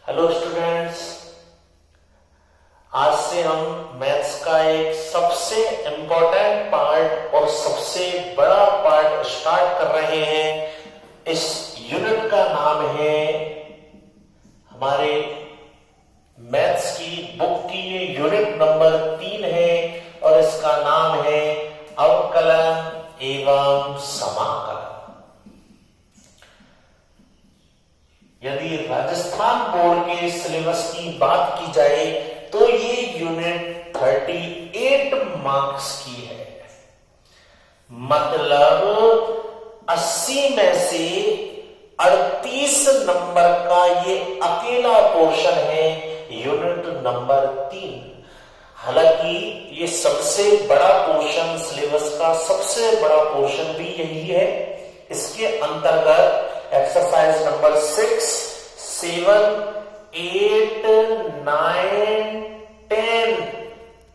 Hello students, आज से हम मैथ्स का एक सबसे इंपॉर्टेंट पार्ट और सबसे बड़ा पार्ट स्टार्ट कर रहे हैं। इस यूनिट का नाम है, हमारे मैथ्स की बुक की ये यूनिट नंबर 3 है और इसका नाम है अवकलन एवं समाकलन। यदि राजस्थान बोर्ड के सिलेबस की बात की जाए तो ये यूनिट 38 मार्क्स की है, मतलब 80 में से 38 नंबर का ये अकेला पोर्शन है यूनिट नंबर 3। हालांकि ये सबसे बड़ा पोर्शन, सिलेबस का सबसे बड़ा पोर्शन भी यही है। इसके अंतर्गत एक्सरसाइज नंबर 6, 7, 8, 9, 10,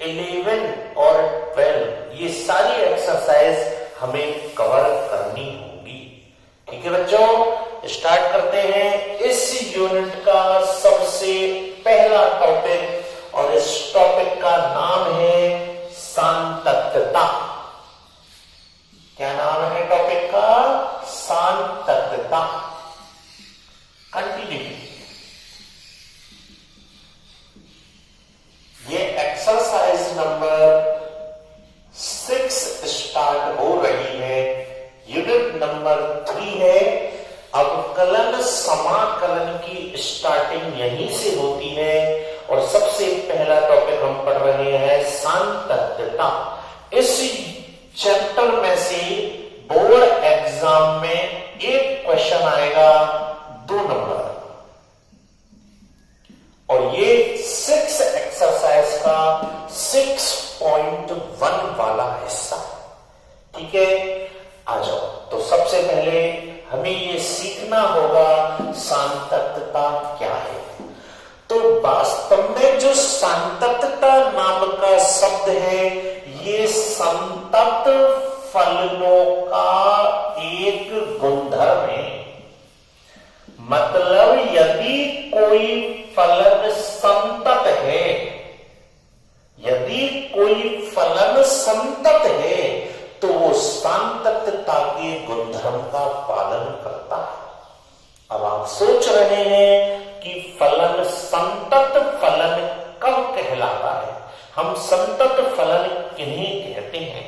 11 और 12 ये सारी एक्सरसाइज हमें कवर करनी होगी। ठीक है बच्चों, स्टार्ट करते हैं इस यूनिट का सबसे पहला टॉपिक, और इस टॉपिक का नाम है सांतत्यता। क्या नाम है टॉपिक का? सांतत्यता। कंटिन्यू। ये एक्सरसाइज नंबर 6 स्टार्ट हो रही है। यूनिट नंबर 3 है। अवकलन समाकलन की स्टार्टिंग यहीं से होती है और सबसे पहला टॉपिक हम पढ़ रहे हैं सांतत्यता। इस चैप्टर में से बोर्ड एग्जाम में एक क्वेश्चन आएगा 2 नंबर, और ये 6 एक्सरसाइज का 6.1 वाला हिस्सा। ठीक है, आ जाओ। तो सबसे पहले हमें ये सीखना होगा सांतत्यता क्या है। तो वास्तव में जो सांतत्यता नाम का शब्द है, ये संतत फलनों का एक गुणधर्म है। मतलब यदि कोई फलन संतत है, यदि कोई फलन संतत है तो वो सांतत्यता के गुणधर्म का पालन करता है। अब आप सोच रहे हैं कि फलन संतत फलन कब कहलाता है, हम संतत फलन किन्हीं कहते हैं?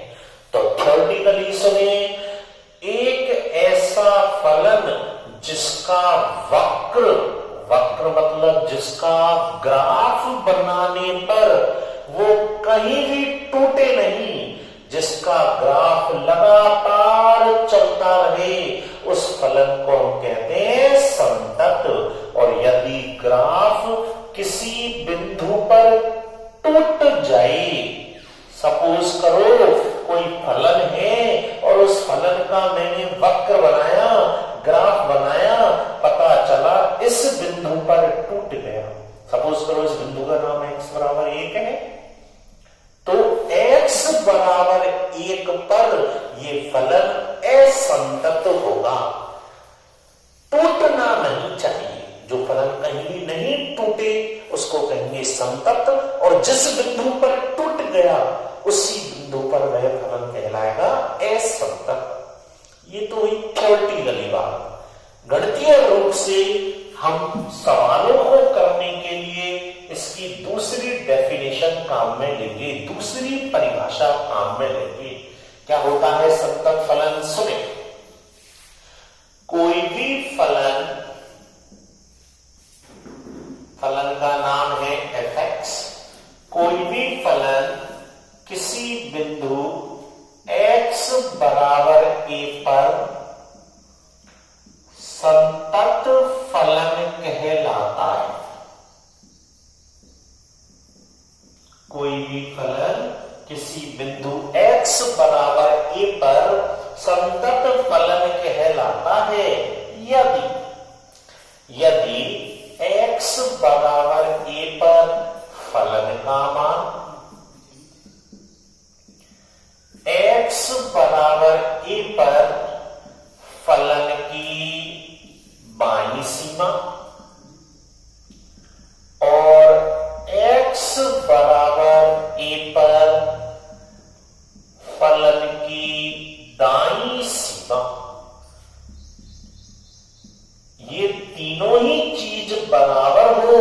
तो थ्योरेटिकली सुनिए, एक ऐसा फलन जिसका वक्र मतलब जिसका ग्राफ बनाने पर वो कहीं भी टूटे नहीं, जिसका ग्राफ लगातार चलता रहे, उस फलन को हम कहते हैं संतत। और यदि ग्राफ किसी बिंदु पर टूट जाए, सपोज करो कोई फलन है और उस फलन का मैंने वक्र बनाया, ग्राफ बनाया, पता चला इस बिंदु पर टूट गया। सपोज करो इस बिंदु का नाम x बराबर 1 है, तो x बराबर 1 पर ये फलन असंतत होगा, टूटना नहीं चाहिए। जो फलन कहीं भी नहीं टूटे उसको कहेंगे संतत, और जिस बिंदु पर टूट गया उसी बिंदु पर वह फलन कहलाएगा असंतत। ये तो हुई थ्योरेटिकली बात। गणितीय रूप से हम सवालों को करने के लिए इसकी दूसरी डेफिनेशन काम में लेंगे, दूसरी परिभाषा काम में लेंगे। क्या होता है संतत फलन? सुने, कोई भी फलन का नाम है fx, कोई भी फलन किसी बिंदु x बराबर a पर संतत फलन कहलाता है। कोई भी फलन किसी बिंदु x बराबर a पर संतत फलन कहलाता है यदि x बराबर a पर फलन का मान x बराबर a पर फलन की बाईं सीमा बराबर हो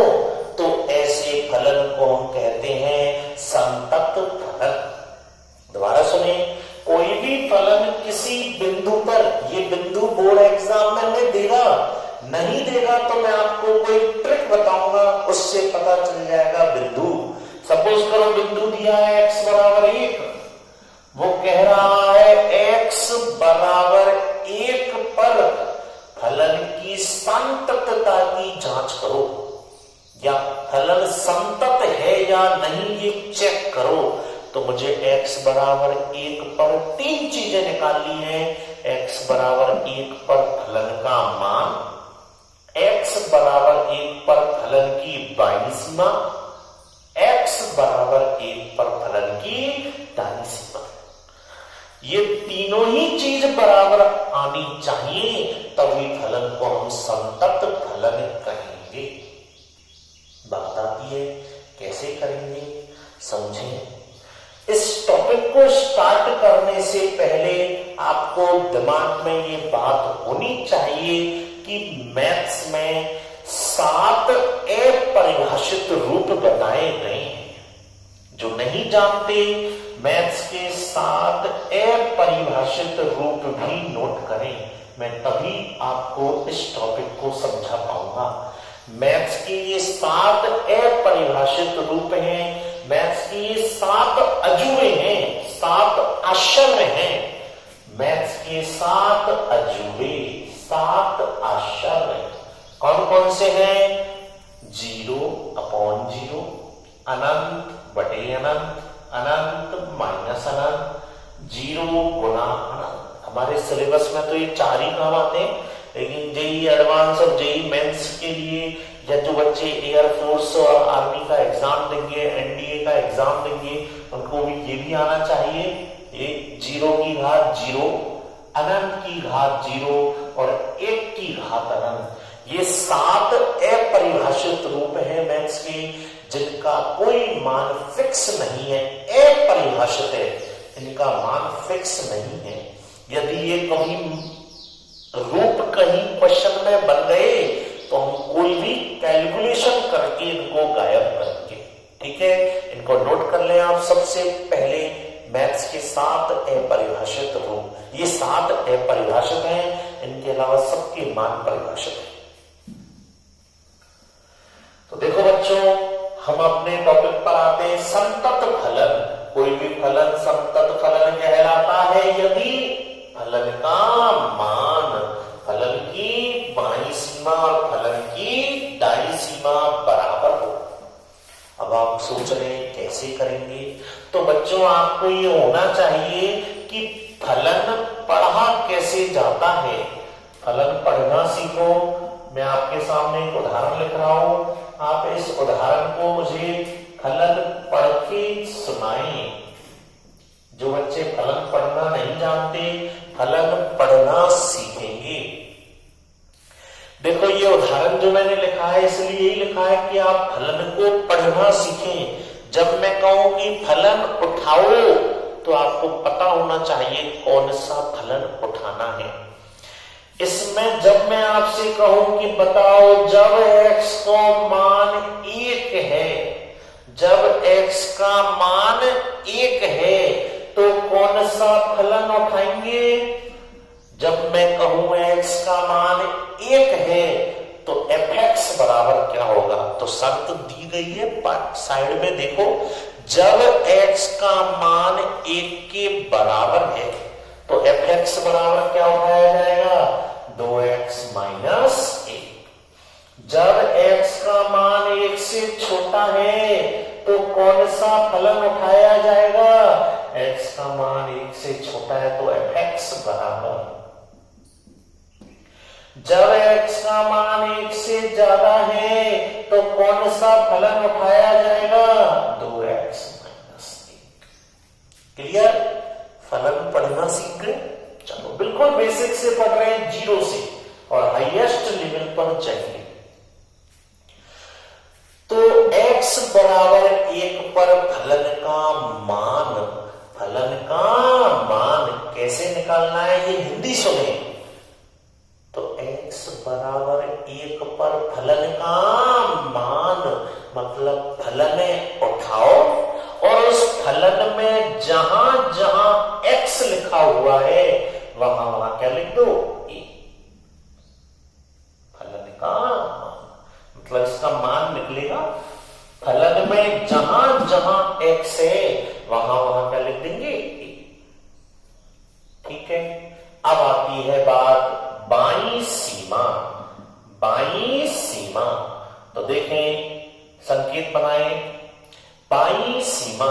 तो ऐसे फलन को हम कहते हैं संतत फलन। दोबारा सुने, कोई भी फलन किसी बिंदु पर, ये बिंदु बोर्ड एग्जाम में नहीं देगा, नहीं देगा तो मैं आपको कोई ट्रिक बताऊंगा, उससे पता चल जाएगा बिंदु। सपोज करो बिंदु दिया है x बराबर 1, वो कह रहा है x बराबर 1 पर फलन की संततता की जांच करो, या फलन संतत है या नहीं ये चेक करो। तो मुझे x बराबर 1 पर 3 चीजें निकालनी है। x बराबर 1 पर फलन का मान, x बराबर 1 पर फलन की बाईं सीमा, x बराबर 1 पर फलन की दाईं सीमा। ये तीनों ही चीज बराबर आनी चाहिए, तभी फलन को हम संतत फलन कहेंगे। बात आती है कैसे करेंगे, समझें। इस टॉपिक को स्टार्ट करने से पहले आपको दिमाग में ये बात होनी चाहिए कि मैथ्स में 7 अपरिभाषित रूप बताए गए हैं। जो नहीं जानते मैथ्स के 7 अपरिभाषित रूप भी नोट करें, मैं तभी आपको इस टॉपिक को समझा पाऊंगा। मैथ्स के ये 7 अपरिभाषित रूप हैं, मैथ्स की ये 7 अजूबे हैं, 7 आश्चर्य हैं। मैथ्स के 7 अजूबे, 7 आश्चर्य कौन कौन से हैं? 0/0, अनंत बटे अनंत, अनंत माइनस अनंत, 0 गुना अनंत। हमारे सिलेबस में तो ये 4 ही काम आते हैं, लेकिन जेई एडवांस और जेई मेंस के लिए, या जो बच्चे एयरफोर्स और आर्मी का एग्जाम देंगे, एनडीए का एग्जाम देंगे, उनको भी ये भी आना चाहिए। ये 0 की घात 0, अनंत की घात 0 और 1 की घात अनंत। ये 7 अपरिभाषित रूप है मैथ्स के, जिनका कोई मान फिक्स नहीं है, अपरिभाषित है, इनका मान फिक्स नहीं है। यदि ये कभी रूप कहीं क्वेश्चन में बन गए तो हम कोई भी कैलकुलेशन करके इनको गायब करेंगे। ठीक है, इनको नोट कर लें आप। सबसे पहले मैथ्स के 7 अपरिभाषित रूप, ये 7 अपरिभाषित हैं, इनके अलावा सबके मान परिभाषित हैं। तो देखो बच्चों, हम अपने टॉपिक पर आते हैं। संतत फलन, कोई भी फलन संतत फलन कहलाता है यदि फलन का मान फलन की बाईं सीमा और फलन की दाईं सीमा बराबर हो। अब आप सोच रहे हैं कैसे करेंगे, तो बच्चों आपको ये होना चाहिए कि फलन पढ़ा कैसे जाता है। फलन पढ़ना सीखो। मैं आपके सामने एक उदाहरण लिख रहा हूं, आप इस उदाहरण को मुझे फलन पढ़ के सुनाएं। जो बच्चे फलन पढ़ना नहीं जानते, फलन पढ़ना सीखेंगे। देखो ये उदाहरण जो मैंने लिखा है, इसलिए यही लिखा है कि आप फलन को पढ़ना सीखें। जब मैं कहूं कि फलन उठाओ, तो आपको पता होना चाहिए कौन सा फलन उठाना है। इसमें जब मैं आपसे कहूं कि बताओ जब x को मान 1 है, जब x का मान 1 है तो कौन सा फलन उठाएंगे? जब मैं कहूं x का मान 1 है तो fx बराबर क्या होगा? तो शर्त दी गई है साइड में, देखो जब x का मान 1 के बराबर है तो fx बराबर क्या उठाया जाएगा? 2x minus 1। जब x का मान 1 से छोटा है तो कौन सा फलन उठाया जाएगा? x का मान 1 से छोटा है तो fx बराबर। जब x का मान 1 से ज्यादा है तो कौन सा फलन उठाया जाएगा? 2x minus 1। क्लियर? फलन पढ़ना सीख गए? चलो बिल्कुल बेसिक से पढ़ रहे हैं, 0 से और हाईएस्ट लेवल पर जाएंगे। तो x बराबर 1 पर फलन का मान, फलन का मान कैसे निकालना है ये हिंदी सुने। तो x बराबर 1 पर फलन का मान मतलब फलन उठाओ और उस फलन में जहां जहां x लिखा हुआ है वहां वहां क्या लिख दो, a। फलन का मान मतलब इसका मान निकलेगा, फलन में जहां जहां x है वहां वहां क्या लिख देंगे, a। ठीक है। अब आती है बात बाईं सीमा। बाईं सीमा तो देखें, संकेत बनाए। बाईं सीमा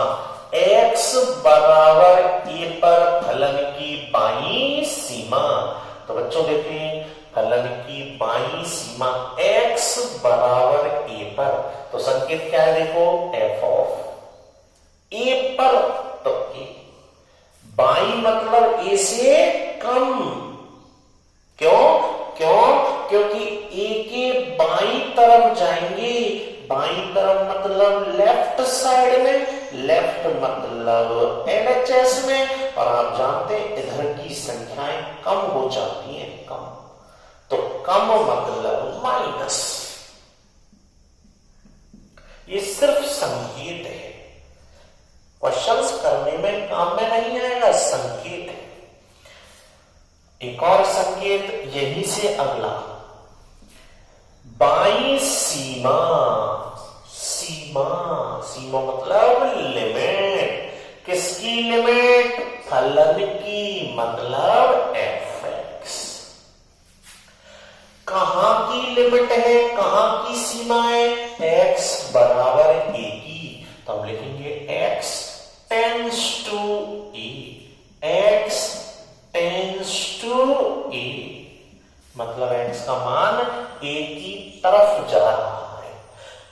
x बराबर a पर फलन की बाईं सीमा। तो बच्चों देखें, फलन की बाईं सीमा x बराबर a पर, तो संकेत क्या है देखो, f ऑफ a पर, तो a बाईं मतलब a से कम। क्योंकि a के बाईं तरफ जाएंगे, बाईं तरफ मतलब लेफ्ट साइड में, लेफ्ट मतलब LHS में, और आप जानते हैं इधर की संख्याएं कम हो जाती हैं, कम, तो कम मतलब माइनस। ये सिर्फ संकेत है, क्वेश्चंस करने में काम में नहीं आएगा, संकेत है। एक और संकेत यही से अगला, बाईं सीमा। सीमा सीमा मतलब लिमिट, किसकी लिमिट, फलन की मतलब fx। कहां की लिमिट है, कहां की सीमा है, x बराबर a की, तो हम लिखेंगे x tends to a, x tends to a मतलब x का मान a की तरफ जा रहा है।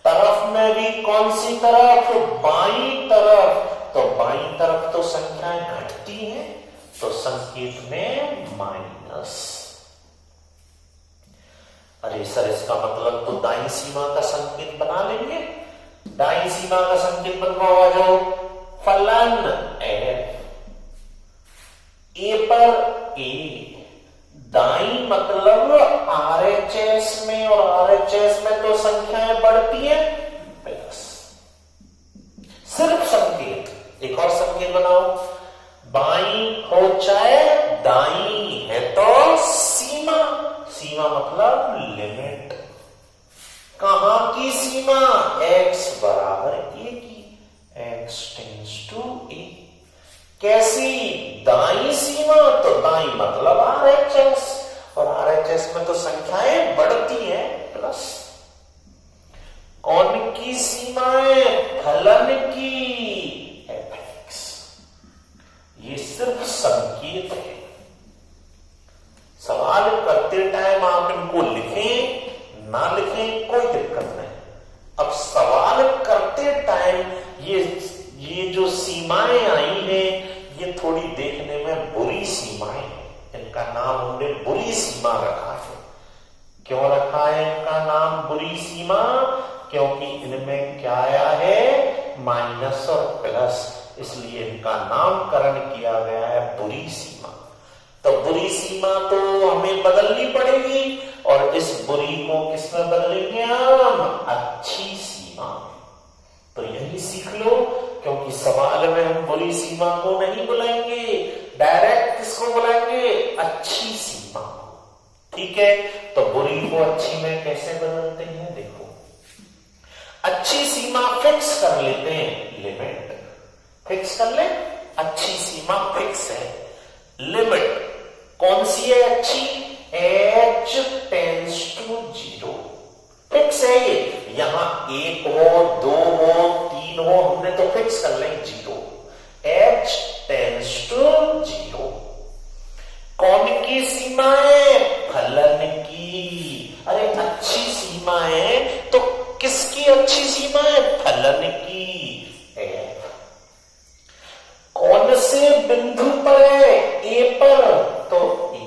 तरफ में भी कौन सी तरफ, बाईं तरफ, तो बाईं तरफ तो संख्याएं घटती हैं, तो संकेत में माइनस। अरे सर इसका मतलब तो दाईं सीमा का संकेत बना लेंगे। दाईं सीमा का संकेत बनवाओ, जो फलन f a पर a, दाईं मतलब RHS में, और RHS में तो संख्याएं बढ़ती है प्लस। सिर्फ संकेत। एक और संकेत बनाओ, बाईं हो चाहे दाईं है तो सीमा, सीमा मतलब लिमिट। कहां की सीमा, x बराबर a की, x टेंस टू a। कैसी, दाईं सीमा, तो दाईं मतलब RHS, और RHS में तो संख्याएं बढ़ती हैं प्लस। कौन की सीमाएं, फलन की fx। ये सिर्फ संकेत है। सवाल करते टाइम आप इनको लिखें ना लिखें कोई दिक्कत नहीं। अब सवाल करते टाइम ये जो सीमाएं आई हैं ये थोड़ी देखने में बुरी सीमाएं हैं, इनका नाम हमने बुरी सीमा रखा है। क्यों रखा है इनका नाम बुरी सीमा, क्योंकि इनमें क्या आया है, माइनस और प्लस, इसलिए इनका नामकरण किया गया है बुरी सीमा। तो बुरी सीमा तो हमें बदलनी पड़ेगी, और इस बुरी को किसमें बदलेंगे हम, अच्छी सीमा। तो यही सीख लो, क्योंकि सवाल में हम बुरी सीमा को नहीं बुलाएंगे, डायरेक्ट किसको बुलाएंगे, अच्छी सीमा। ठीक है, तो बुरी को अच्छी में कैसे बदलते हैं, देखो अच्छी सीमा फिक्स कर लेते हैं, लिमिट फिक्स कर ले, अच्छी सीमा फिक्स है। लिमिट कौन सी है अच्छी, h टेंस टू 0 फिक्स है ये, यहां 1 हो 2 हो 3 हो, हमने तो फिक्स कर लें 0, h टेंस टू 0। कौन की सीमा है, फलन की। अरे अच्छी सीमा है तो किसकी अच्छी सीमा है, फलन की, f। कौन से बिंदु पर है, a पर, तो a।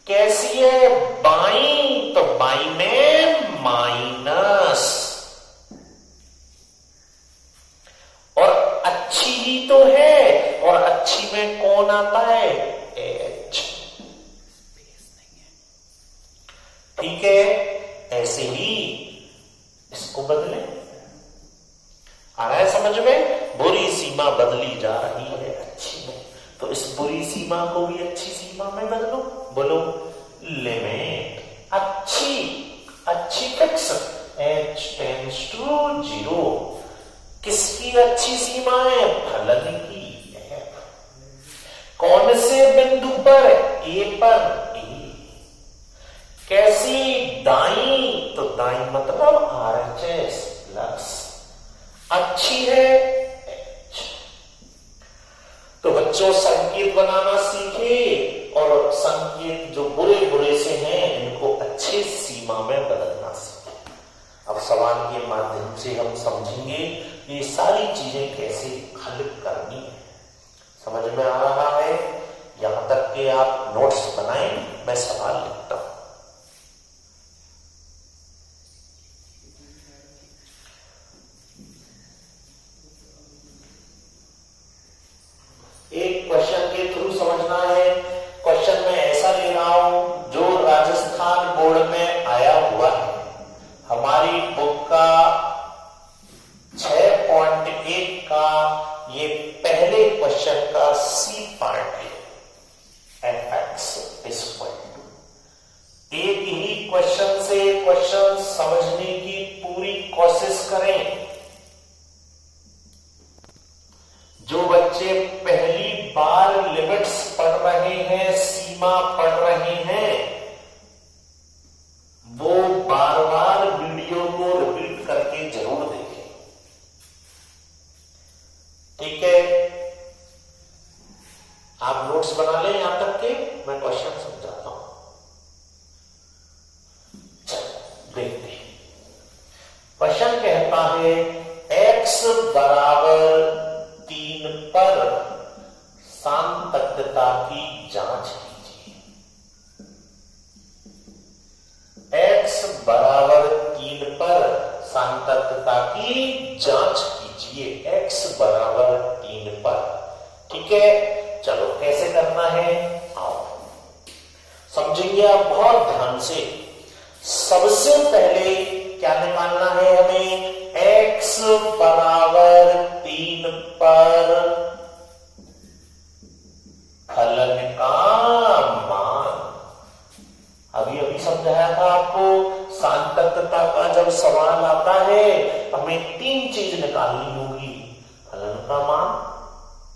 कैसी है, बाईं, तो बाईं में माइनस, और अच्छी ही तो है, और अच्छी में कौन आता है, h। ठीक है, ऐसे ही इसको बदले। आ रहा है समझ में? बुरी सीमा बदली जा रही है अच्छी में, तो इस बुरी सीमा को भी अच्छी सीमा में बदलो। बोलो लिमिट अच्छी, अच्छी फिक्स h टेंड्स टू 0। किसकी अच्छी सीमा है? फलन की। कौन से बिंदु पर? ए पर। कैसी? दाई, तो दाई मतलब RHS प्लस। अच्छी है H। तो बच्चों संकेत बनाना सीखे, और संकेत जो बुरे बुरे से हैं इनको अच्छे सीमा में बदलना सीखे। अब सवाल के माध्यम से हम समझेंगे ये सारी चीजें कैसे हल करनी है। समझ में आ रहा है? यहां तक कि आप नोट्स बनाएं, मैं सवाल लिखता हूं। एक क्वेश्चन के थ्रू समझना है। क्वेश्चन में ऐसा ले रहा हूं जो राजस्थान बोर्ड में आया हुआ है। हमारी बुक का 6.1 का ये पहले क्वेश्चन का सी पार्ट है। fx इक्वल टू, एक ही क्वेश्चन से क्वेश्चन समझने की पूरी कोशिश करें। जो बच्चे पहली बार लिमिट्स पढ़ रहे हैं, सीमा पढ़ रहे हैं, वो बार बार वीडियो को रिपीट करके जरूर देखें। ठीक है, आप नोट्स बना लें यहां तक के मैं क्वेश्चन समझाता हूं। चलो देखते हैं। क्वेश्चन कहता है x बराबर 3 पर सान्तत्यता की जांच कीजिए। x बराबर 3 पर सान्तत्यता की जांच कीजिए। x बराबर 3 पर। ठीक है, चलो कैसे करना है आओ समझेंगे आप बहुत ध्यान से। सबसे पहले क्या निकालना है हमें? x बराबर 3 पर फलन का मान। अभी अभी समझाया था आपको, सान्तत्यता का जब सवाल आता है हमें 3 चीज निकालनी होगी। फलन का मान,